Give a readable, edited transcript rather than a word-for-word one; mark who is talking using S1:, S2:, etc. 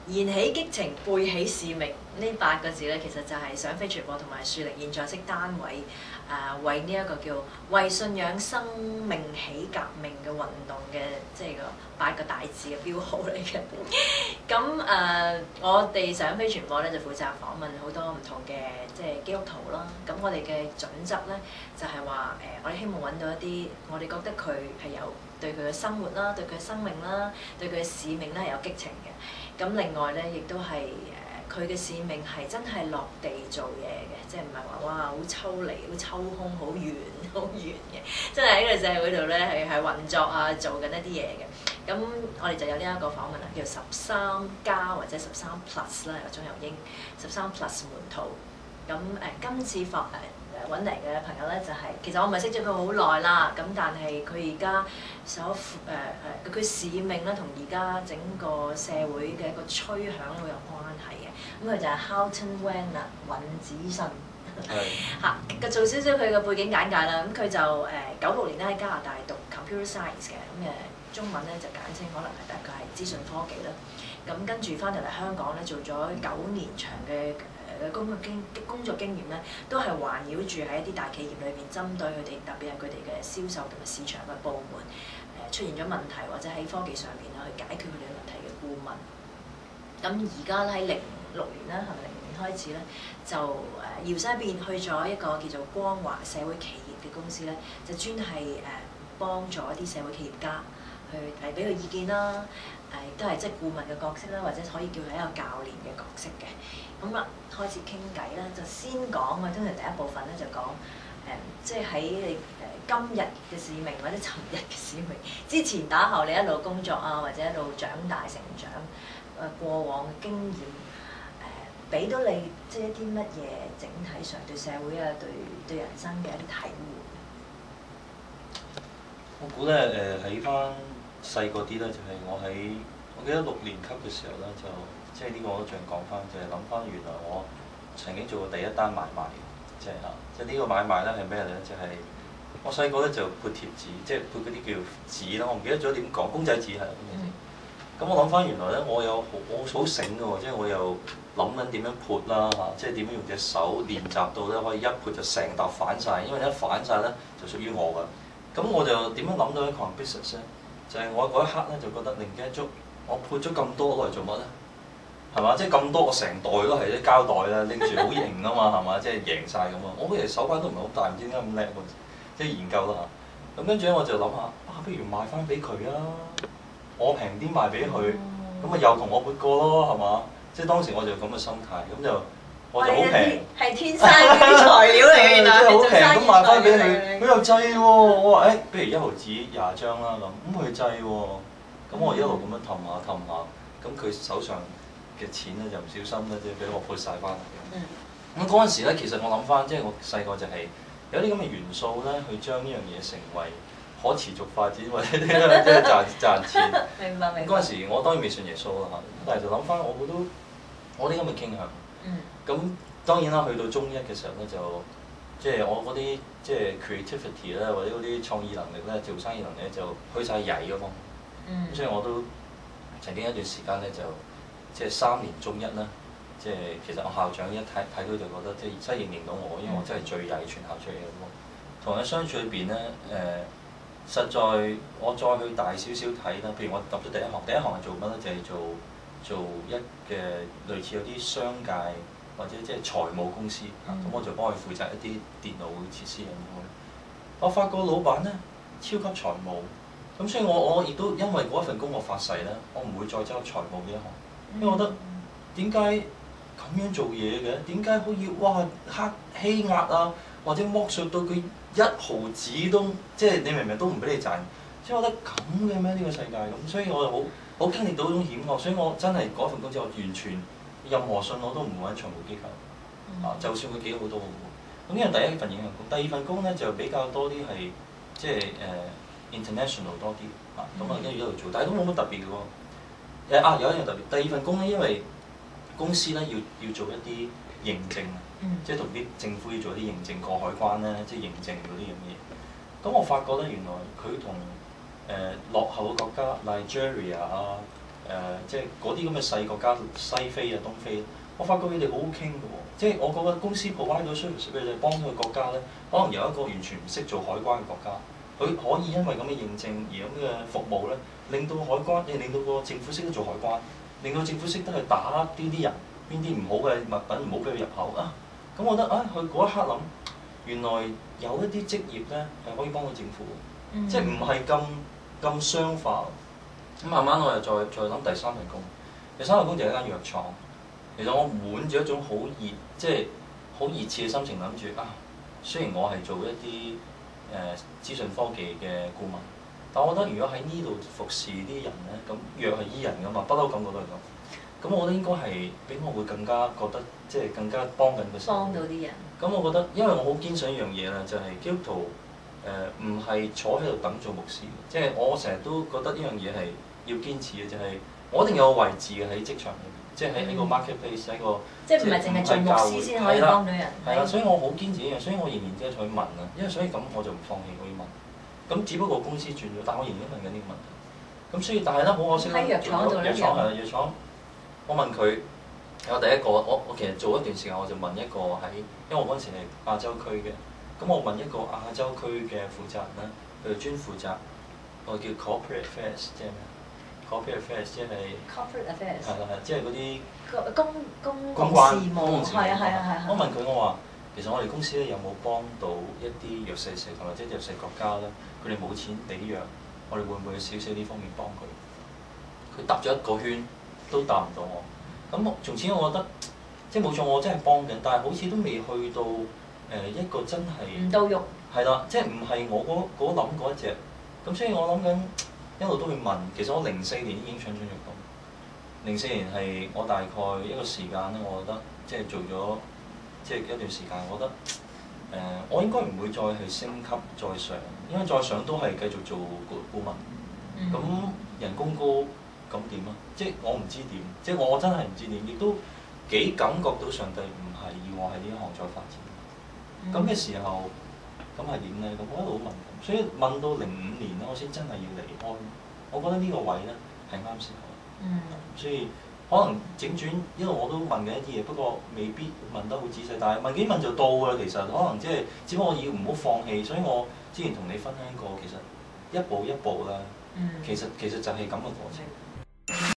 S1: 燃起激情，背起使命呢8個字咧，其實就係想飛傳播同埋樹靈現在式單位為呢一個叫為信仰生命起革命嘅運動嘅即係個8個大字嘅標號嚟嘅。咁我哋想飛傳播咧就負責訪問好多唔同嘅即係基督徒啦。咁我哋嘅準則咧就係話我哋希望揾到一啲我哋覺得佢係有對佢嘅生活啦、對佢嘅生命啦、對佢嘅使命咧係有激情嘅。咁另外咧，亦都係佢嘅使命係真係落地做嘢嘅，即係唔係話哇好抽離、好抽空、好遠、好遠嘅，真係喺個社會度咧係運作啊，做緊一啲嘢嘅。咁我哋就有呢一個訪問啦，叫13+或者13+ 啦，有鍾有英13+ 門徒。咁今次揾嚟嘅朋友咧就係、其實我唔係識咗佢好耐啦，咁但係佢而家佢使命咧同而家整個社會嘅一個趨向好有關係嘅。咁佢就係 Houghton Wen 啦，尹子信。嚇，做少少佢嘅背景簡介啦。咁佢就96年咧喺加拿大讀 Computer Science 嘅，咁中文咧就簡稱可能係大概係資訊科技啦。咁跟住翻到嚟香港咧做咗9年長嘅工作經驗咧，都係環繞住喺一啲大企業裏邊，針對佢哋特別係佢哋嘅銷售同埋市場嘅部門出現咗問題，或者喺科技上邊去解決佢哋嘅問題嘅顧問。咁而家喺06年啦，係咪06年開始咧，就搖身一變去咗一個叫做光華社會企業嘅公司咧，就專係幫助一啲社會企業家去俾佢意見啦，都係即係顧問嘅角色啦，或者可以叫佢一個教練嘅角色嘅。咁開始傾偈啦，就先講通常第一部分咧就講即係喺你今日嘅使命或者尋日嘅使命之前打後，你一路工作啊，或者一路長大成長過往嘅經驗俾到你即係一啲乜嘢整體上對社會啊、對人生嘅一啲體會。
S2: 我估咧喺翻細個啲咧，就係我記得6年級嘅時候咧，就即係呢個我都仲講翻，就係諗翻原來我曾經做過第一單買賣嘅，即係呢個買賣咧係咩咧？就係我細個咧就撥貼紙，即係撥嗰啲叫紙啦，我唔記得咗點講，公仔紙係公仔紙。咁我諗翻原來咧，我好醒嘅喎，即係我又諗緊點樣撥啦嚇，即係點樣用隻手練習到咧可以一撥就成沓反晒，因為一反晒咧就屬於我㗎。咁我就點樣諗到一個 business 咧？就係我嗰一刻咧就覺得靈機一觸，我撥咗咁多攞嚟做乜咧？係嘛？即係咁多我成袋都係啲膠袋啦，拎住好型啊嘛，係嘛？即係贏晒咁啊！我其實手板都唔係好大，唔知點解咁叻喎，即係研究啦嚇。咁跟住咧我就諗下，不如賣翻俾佢啊！我平啲賣俾佢，咁咪又同我撥過咯，係嘛？即係當時我就咁嘅心態，咁就我就好平，
S1: 係天生嘅啲材料嚟嘅，
S2: 真係好平咁賣翻俾佢，佢又制喎。我話不如1毫紙20張啦咁佢制喎。咁我一路咁樣氹下，咁佢手上嘅錢咧就唔小心咧，即係俾我撥晒翻嚟嘅。咁嗰陣時咧，其實我諗翻，即係我細個就係有啲咁嘅元素咧，去將呢樣嘢成為可持續發展或者即係賺錢。
S1: 明白。
S2: 嗰陣時我當然未信耶穌啦嚇，但係就諗翻我啲咁嘅傾向。咁當然啦，去到中一嘅時候咧，就即係我嗰啲即係 creativity 咧，或者嗰啲創意能力咧，做生意能力咧，就去晒曳嗰方面。咁所以我都曾經一段時間咧，就即係3年中一啦。即係其實我校長一睇到就覺得即係真係認定到我，因為我真係最曳全校最曳咁。同人相處裏邊咧，實在我再去大少少睇啦，譬如我讀咗第一行係做乜咧？就係做一嘅類似有啲商界或者即係財務公司，咁我就幫佢負責一啲電腦設施咁樣。我發覺老闆咧超級財務，咁所以我亦都因為嗰一份工我發誓咧，我唔會再走入財務呢一行，因為我覺得點解咁樣做嘢嘅？點解可以欺壓啊，或者剝削到佢1毫子都即係你明唔明都唔俾你賺？即係我覺得咁嘅咩呢個世界咁，所以我就好經歷到嗰種險惡，所以我真係嗰份工之後完全任何信我都唔會揾財務機構，就算佢幾好都好。咁呢個第一份影響工，第二份工咧就比較多啲係即係international 多啲，咁啊跟住一路做，但係都冇乜特別嘅喎。有一樣特別，第二份工咧因為公司咧要做一啲認證，即係同啲政府要做啲認證過海關咧，即係認證嗰啲咁嘅嘢。咁我發覺咧原來佢同落後嘅國家 Nigeria 啊、即係嗰啲咁嘅細國家，西非啊、東非，我發覺佢哋好好傾嘅喎。即係我覺得公司 provide 到 service 俾佢哋，幫到個國家咧，可能有一個完全唔識做海關嘅國家，佢可以因為咁嘅認證而咁嘅服務咧，令到海關，令到個政府識得做海關，令到政府識得去打啲人，邊啲唔好嘅物品唔好俾佢入口啊。咁我覺得啊，佢嗰一刻諗，原來有一啲職業咧係可以幫到政府嘅，即係唔係咁商化。咁慢慢我又再諗第三份工，第三份工就係一間藥廠。其實我滿住一種好熱，即係好熱切嘅心情，諗住啊，雖然我係做一啲資訊科技嘅顧問，但我覺得如果喺呢度服侍啲人咧，咁藥係醫人㗎嘛，不嬲感覺都係咁。咁我覺得應該係比我會更加覺得，即係更加幫緊個社會。
S1: 幫到啲人。咁
S2: 我覺得，因為我好堅信一樣嘢啦，就係基督徒唔係坐喺度等做牧師，即係我成日都覺得呢樣嘢係要堅持嘅，就係我一定有個位置嘅喺職場裏邊，即係喺呢個 marketplace 喺個。即係唔係淨係做牧師先可以幫到人？係啦，所以我好堅持一樣，所以我仍然即係去問啊，因為所以咁我就唔放棄，我要問。咁只不過公司轉咗，但我仍然問緊呢個問題。咁所以，但係咧好可惜啦。喺藥廠度咧。藥廠。我問佢，我第一個，我其實做一段時間，我就問一個喺，因為我嗰陣時係亞洲區嘅，咁我問一個亞洲區嘅負責人咧，佢就專負責，我叫 corporate affairs， 即係咩 ？corporate affairs 即係
S1: corporate affairs。係
S2: 啦係，即係嗰啲
S1: 公關事務。係啊。
S2: 我問佢，我話其實我哋公司咧有冇幫到一啲弱勢社群或者弱勢國家咧？佢哋冇錢俾藥，我哋會唔會少少呢方面幫佢？佢答咗一個圈。都答唔到我，咁從此我覺得即係冇錯，我真係幫緊，但係好似都未去到一個真係唔到肉，係啦，即係唔係我嗰諗嗰一隻，咁所以我諗緊一路都會問，其實我04年已經蠢蠢欲動，04年係我大概一個時間咧，我覺得即係做咗即係一段時間，我覺得我應該唔會再去升級再上，因為再上都係繼續做顧問，咁人工高。咁點啊？即係我唔知點，即係我真係唔知點，亦都幾感覺到上帝唔係要我喺呢一行再發展。咁嘅時候，咁係點咧？咁我一路問，所以問到05年咧，我先真係要離開。我覺得呢個位咧係啱時候。所以可能整轉一路我都問緊一啲嘢，不過未必問得好仔細。但係問幾問就到㗎啦。其實可能即係只不過我要唔好放棄。所以我之前同你分享過，其實一步一步啦。其實就係咁嘅過程。